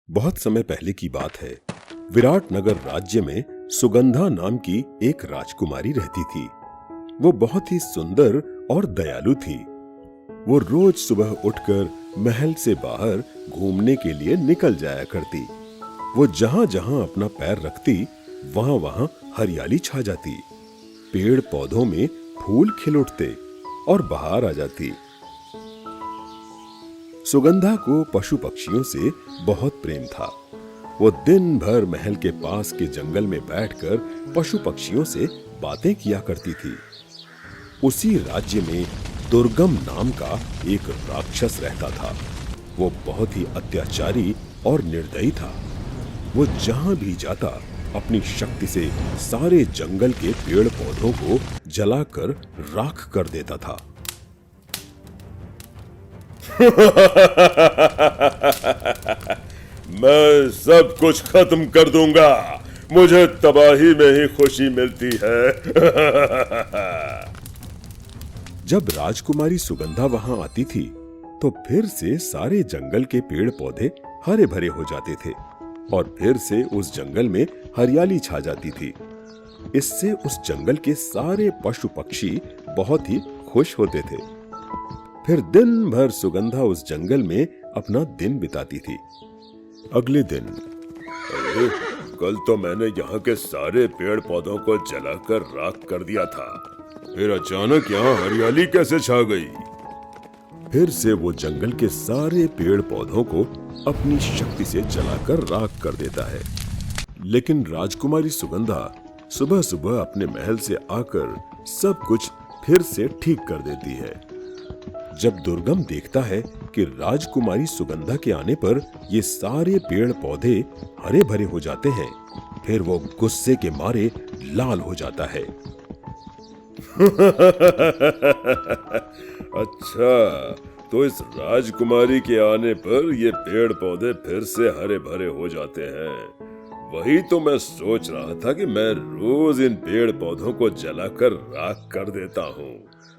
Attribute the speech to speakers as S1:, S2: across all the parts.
S1: बहुत समय पहले की बात है। विराट नगर राज्य में सुगंधा नाम की एक राजकुमारी रहती थी। वो बहुत ही सुंदर और दयालु थी। वो रोज सुबह उठकर महल से बाहर घूमने के लिए निकल जाया करती। वो जहां जहां अपना पैर रखती वहां वहां हरियाली छा जाती। पेड़ पौधों में फूल खिल उठते और बहार आ जाती। सुगंधा को पशु पक्षियों से बहुत प्रेम था। वो दिन भर महल के पास के जंगल में बैठकर पशु पक्षियों से बातें किया करती थी। उसी राज्य में दुर्गम नाम का एक राक्षस रहता था। वो बहुत ही अत्याचारी और निर्दयी था। वो जहां भी जाता अपनी शक्ति से सारे जंगल के पेड़ पौधों को जलाकर राख कर देता था। मैं सब कुछ खत्म कर दूंगा। मुझे तबाही में ही खुशी मिलती है। जब राजकुमारी सुगंधा वहां आती थी तो फिर से सारे जंगल के पेड़ पौधे हरे भरे हो जाते थे और फिर से उस जंगल में हरियाली छा जाती थी। इससे उस जंगल के सारे पशु पक्षी बहुत ही खुश होते थे। फिर दिन भर सुगंधा उस जंगल में अपना दिन बिताती थी। अगले दिन, अरे कल तो मैंने यहाँ के सारे पेड़ पौधों को जलाकर राख कर दिया था, फिर अचानक यहाँ हरियाली कैसे छा गई? फिर से वो जंगल के सारे पेड़ पौधों को अपनी शक्ति से जलाकर राख कर देता है। लेकिन राजकुमारी सुगंधा सुबह सुबह अपने महल से आकर सब कुछ फिर से ठीक कर देती है। जब दुर्गम देखता है कि राजकुमारी सुगंधा के आने पर ये सारे पेड़ पौधे हरे भरे हो जाते हैं, फिर वो गुस्से के मारे लाल हो जाता है। अच्छा, तो इस राजकुमारी के आने पर ये पेड़ पौधे फिर से हरे भरे हो जाते हैं। वही तो मैं सोच रहा था कि मैं रोज इन पेड़ पौधों को जलाकर राख कर देता हूँ,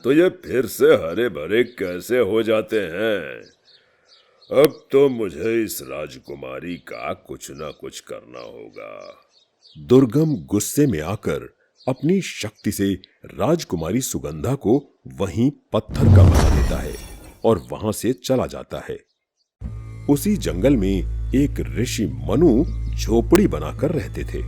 S1: तो ये फिर से हरे भरे कैसे हो जाते हैं? अब तो मुझे इस राजकुमारी का कुछ ना कुछ करना होगा। दुर्गम गुस्से में आकर अपनी शक्ति से राजकुमारी सुगंधा को वहीं पत्थर का बना देता है और वहां से चला जाता है। उसी जंगल में एक ऋषि मनु झोपड़ी बनाकर रहते थे।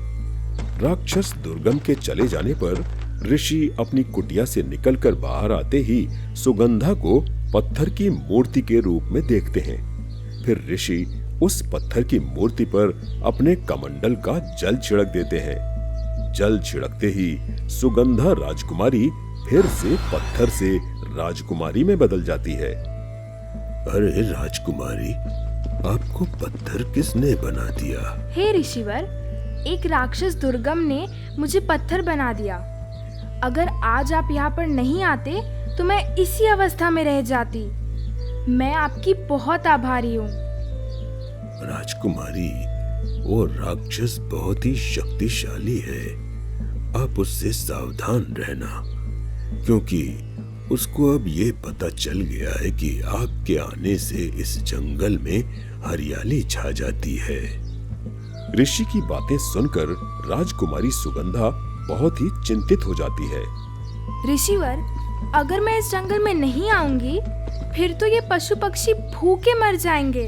S1: राक्षस दुर्गम के चले जाने पर ऋषि अपनी कुटिया से निकलकर बाहर आते ही सुगंधा को पत्थर की मूर्ति के रूप में देखते हैं। फिर ऋषि उस पत्थर की मूर्ति पर अपने कमंडल का जल छिड़क देते हैं। जल छिड़कते ही सुगंधा राजकुमारी फिर से पत्थर से राजकुमारी में बदल जाती है। अरे राजकुमारी, आपको पत्थर किसने बना दिया?
S2: हे ऋषिवर, एक राक्षस दुर्गम ने मुझे पत्थर बना दिया। अगर आज आप यहाँ पर नहीं आते तो मैं इसी अवस्था में रह जाती। मैं आपकी बहुत आभारी हूँ।
S1: राजकुमारी, वो राक्षस बहुत ही शक्तिशाली है। आप उससे सावधान रहना, क्योंकि उसको अब ये पता चल गया है कि आपके आने से इस जंगल में हरियाली छा जाती है। ऋषि की बातें सुनकर राजकुमारी सुगंधा बहुत ही चिंतित हो जाती है।
S2: ऋषिवर, अगर मैं इस जंगल में नहीं आऊंगी फिर तो ये पशु पक्षी भूखे मर जाएंगे।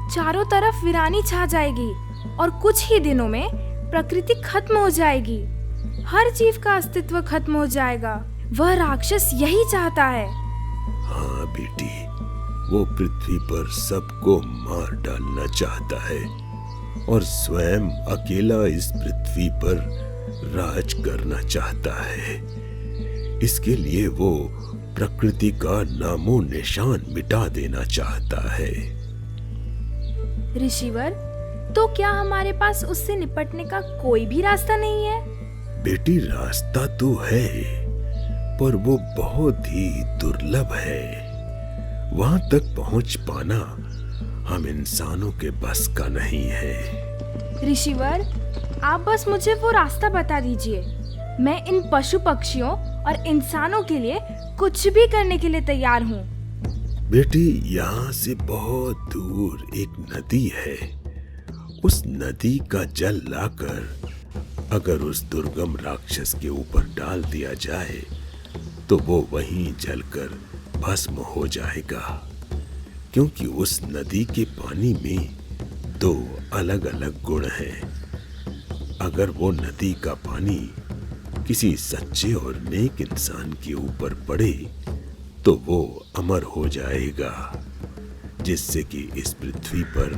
S2: चारों तरफ वीरानी छा जाएगी और कुछ ही दिनों में प्रकृति खत्म हो जाएगी। हर जीव का अस्तित्व खत्म हो जाएगा। वह राक्षस यही चाहता है।
S1: हाँ बेटी, वो पृथ्वी पर सबको मार डालना चाहता है और स्वयं अकेला इस पृथ्वी पर राज करना चाहता है। इसके लिए वो प्रकृति का नामो निशान मिटा देना चाहता है।
S2: ऋषिवर, तो क्या हमारे पास उससे निपटने का कोई भी रास्ता नहीं है?
S1: बेटी, रास्ता तो है, पर वो बहुत ही दुर्लभ है। वहां तक पहुंच पाना हम इंसानों के बस का नहीं है।
S2: ऋषिवर, आप बस मुझे वो रास्ता बता दीजिए। मैं इन पशु पक्षियों और इंसानों के लिए कुछ भी करने के लिए तैयार हूँ।
S1: बेटी, यहाँ से बहुत दूर एक नदी है।
S3: उस नदी का जल लाकर अगर उस दुर्गम राक्षस के ऊपर डाल दिया जाए तो वो वहीं जलकर भस्म हो जाएगा, क्योंकि उस नदी के पानी में दो अलग अलग गुण हैं। अगर वो नदी का पानी किसी सच्चे और नेक इंसान के ऊपर पड़े तो वो अमर हो जाएगा, जिससे कि इस पृथ्वी पर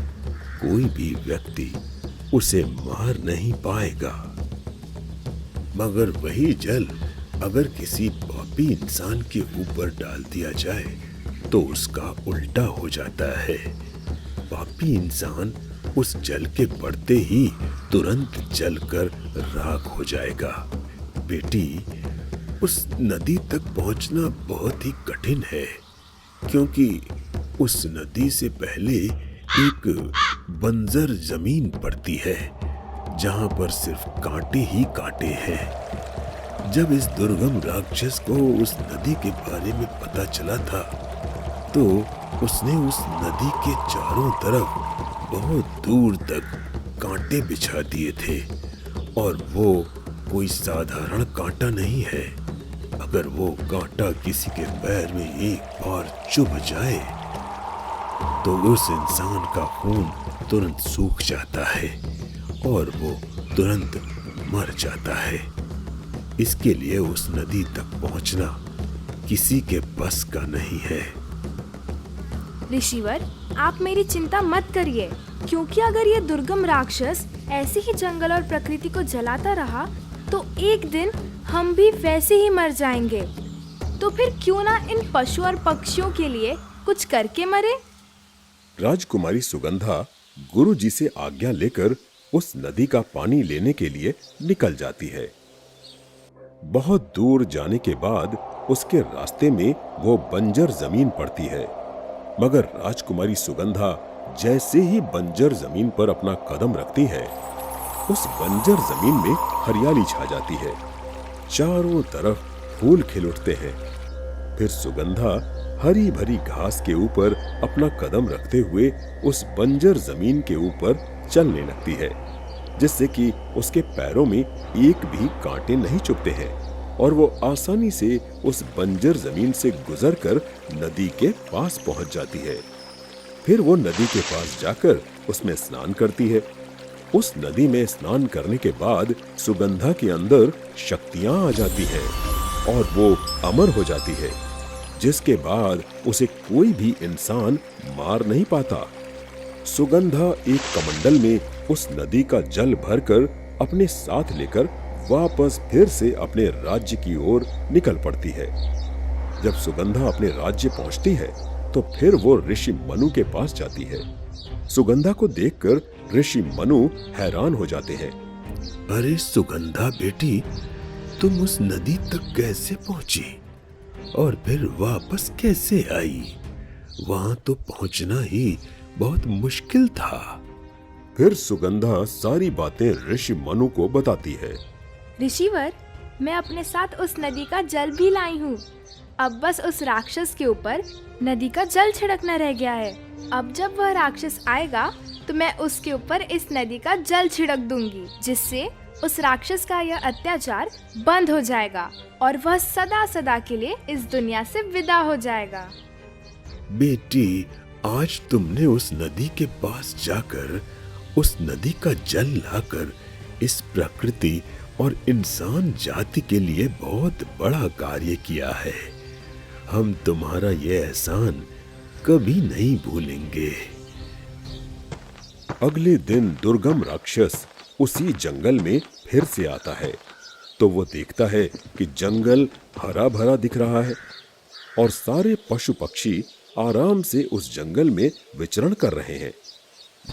S3: कोई भी व्यक्ति उसे मार नहीं पाएगा। मगर वही जल अगर किसी पापी इंसान के ऊपर डाल दिया जाए तो उसका उल्टा हो जाता है। पापी इंसान उस जल के पड़ते ही तुरंत जलकर राख हो जाएगा। बेटी, उस नदी तक पहुंचना बहुत ही कठिन है, क्योंकि उस नदी से पहले एक बंजर जमीन पड़ती है जहां पर सिर्फ कांटे ही कांटे हैं। जब इस दुर्गम राक्षस को उस नदी के बारे में पता चला था तो उसने उस नदी के चारों तरफ बहुत दूर तक कांटे बिछा दिए थे, और वो कोई साधारण कांटा नहीं है। अगर वो कांटा किसी के पैर में एक बार चुभ जाए तो उस इंसान का खून तुरंत सूख जाता है और वो तुरंत मर जाता है। इसके लिए उस नदी तक पहुंचना किसी के बस का नहीं है।
S2: ऋषिवर, आप मेरी चिंता मत करिए, क्योंकि अगर ये दुर्गम राक्षस ऐसे ही जंगल और प्रकृति को जलाता रहा तो एक दिन हम भी वैसे ही मर जाएंगे। तो फिर क्यों ना इन पशु और पक्षियों के लिए कुछ करके मरे।
S1: राजकुमारी सुगंधा गुरुजी से आज्ञा लेकर उस नदी का पानी लेने के लिए निकल जाती है। बहुत दूर जाने के बाद उसके रास्ते में वो बंजर जमीन पड़ती है, मगर राजकुमारी सुगंधा जैसे ही बंजर जमीन पर अपना कदम रखती है, उस बंजर जमीन में हरियाली छा जाती है। चारों तरफ फूल खिल उठते हैं। फिर सुगंधा हरी भरी घास के ऊपर अपना कदम रखते हुए उस बंजर जमीन के ऊपर चलने लगती है, जिससे कि उसके पैरों में एक भी कांटे नहीं चुभते हैं और वो आसानी से उस बंजर जमीन से गुजरकर नदी के पास पहुंच जाती है। फिर वो नदी के पास जाकर उसमें स्नान करती है। उस नदी में स्नान करने के बाद सुगंधा के अंदर शक्तियां आ जाती हैं और वो अमर हो जाती है, जिसके बाद उसे कोई भी इंसान मार नहीं पाता। सुगंधा एक कमंडल में उस नदी का जल भरकर अपने साथ लेकर वापस फिर से अपने राज्य की ओर निकल पड़ती है। जब सुगंधा अपने राज्य पहुंचती है तो फिर वो ऋषि मनु के पास जाती है। सुगंधा को देखकर ऋषि मनु हैरान हो जाते हैं।
S3: अरे सुगंधा बेटी, तुम उस नदी तक कैसे पहुंची और फिर वापस कैसे आई? वहां तो पहुंचना ही बहुत मुश्किल था।
S1: फिर सुगंधा सारी बातें ऋषि मनु को बताती है।
S2: ऋषिवर, मैं अपने साथ उस नदी का जल भी लाई हूँ। अब बस उस राक्षस के ऊपर नदी का जल छिड़कना रह गया है। अब जब वह राक्षस आएगा तो मैं उसके ऊपर इस नदी का जल छिड़क दूंगी, जिससे उस राक्षस का यह अत्याचार बंद हो जाएगा और वह सदा सदा के लिए इस दुनिया से विदा हो जाएगा।
S3: बेटी, आज तुमने उस नदी के पास जाकर उस नदी का जल लाकर इस प्रकृति और इंसान जाति के लिए बहुत बड़ा कार्य किया है। हम तुम्हारा ये एहसान कभी नहीं भूलेंगे।
S1: अगले दिन दुर्गम राक्षस उसी जंगल में फिर से आता है तो वो देखता है कि जंगल हरा भरा दिख रहा है और सारे पशु पक्षी आराम से उस जंगल में विचरण कर रहे हैं।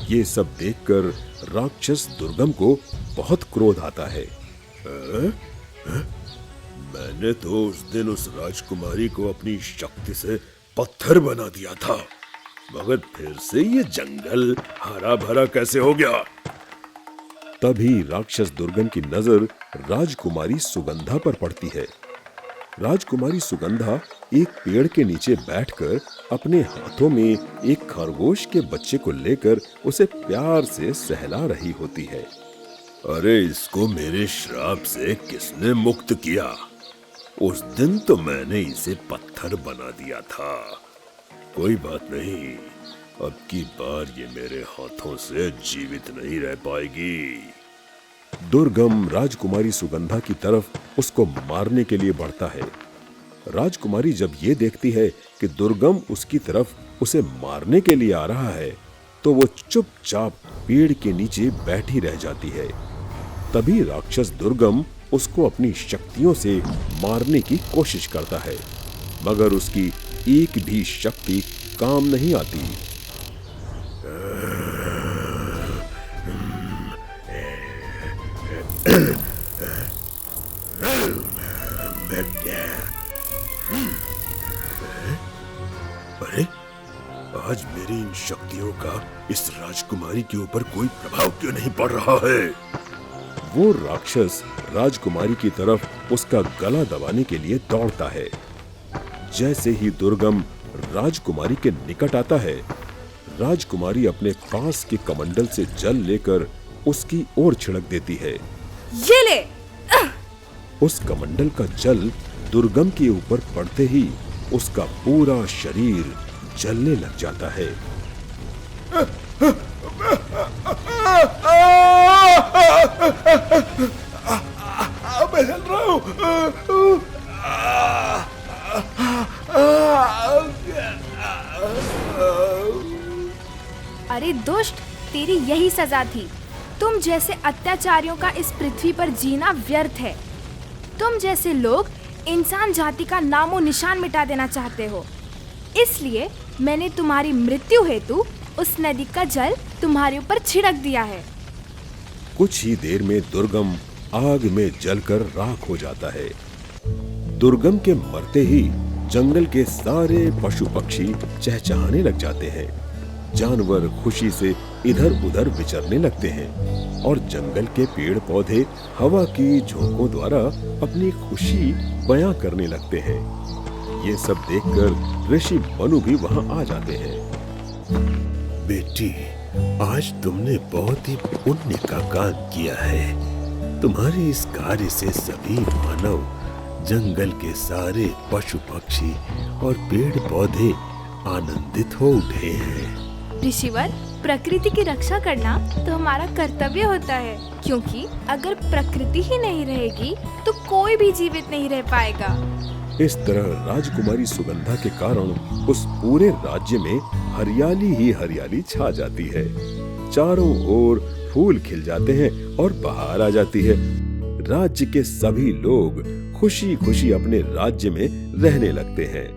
S1: ये सब देखकर राक्षस दुर्गम को बहुत क्रोध आता है।
S3: मैंने तो उस दिन उस राजकुमारी को अपनी शक्ति से पत्थर बना दिया था, मगर फिर से ये जंगल हरा भरा कैसे हो गया?
S1: तभी राक्षस दुर्गम की नजर राजकुमारी सुगंधा पर पड़ती है। राजकुमारी सुगंधा
S3: एक पेड़ के नीचे बैठकर अपने हाथों में एक खरगोश के बच्चे को लेकर उसे प्यार से सहला रही होती है।
S1: अरे इसको मेरे श्राप से किसने मुक्त किया? उस दिन तो मैंने इसे पत्थर बना दिया था। कोई बात नहीं, अब की बार ये मेरे हाथों से जीवित नहीं रह पाएगी।
S3: दुर्गम राजकुमारी सुगंधा की तरफ उसको मारने के लिए बढ़ता है। राजकुमारी जब ये देखती है कि दुर्गम उसकी तरफ उसे मारने के लिए आ रहा है, तो वो चुपचाप पेड़ के नीचे बैठी रह जाती है। तभी राक्षस दुर्गम उसको अपनी शक्तियों से मारने की कोशिश करता है, मगर उसकी एक भी शक्ति काम नहीं आती।
S1: अरे आज मेरी इन शक्तियों का इस राजकुमारी के ऊपर कोई प्रभाव क्यों नहीं पड़ रहा है?
S3: वो राक्षस राजकुमारी की तरफ उसका गला दबाने के लिए दौड़ता है। जैसे ही दुर्गम राजकुमारी के निकट आता है, राजकुमारी अपने पास के कमंडल से जल लेकर उसकी ओर छिड़क देती है।
S2: ये ले।
S3: उस कमंडल का जल दुर्गम के ऊपर पड़ते ही उसका पूरा शरीर जलने लग जाता है।
S1: मैं जल रहा हूँ।
S2: अरे दुष्ट, तेरी यही सजा थी। तुम जैसे अत्याचारियों का इस पृथ्वी पर जीना व्यर्थ है। तुम जैसे लोग इंसान जाति का नामो निशान मिटा देना चाहते हो। इसलिए मैंने तुम्हारी मृत्यु हेतु उस नदी का जल तुम्हारे ऊपर छिड़क दिया है।
S3: कुछ ही देर में दुर्गम आग में जलकर राख हो जाता है। दुर्गम के मरते ही जंगल के सारे पशु पक्षी चहचहाने लग जाते हैं। जानवर खुशी से इधर उधर विचरने लगते हैं और जंगल के पेड़ पौधे हवा की झोंकों द्वारा अपनी खुशी बयां करने लगते हैं। ये सब देखकर ऋषि मनु भी वहां आ जाते हैं।
S1: बेटी, आज तुमने बहुत ही पुण्य का काम किया है। तुम्हारे इस कार्य से सभी मानव, जंगल के सारे पशु पक्षी और पेड़ पौधे आनंदित हो उठे हैं।
S2: ऋषिवर, प्रकृति की रक्षा करना तो हमारा कर्तव्य होता है, क्योंकि अगर प्रकृति ही नहीं रहेगी तो कोई भी जीवित नहीं रह पाएगा।
S3: इस तरह राजकुमारी सुगंधा के कारण उस पूरे राज्य में हरियाली ही हरियाली छा जाती है। चारों ओर फूल खिल जाते हैं और बहार आ जाती है। राज्य के सभी लोग खुशी खुशी अपने राज्य में रहने लगते हैं।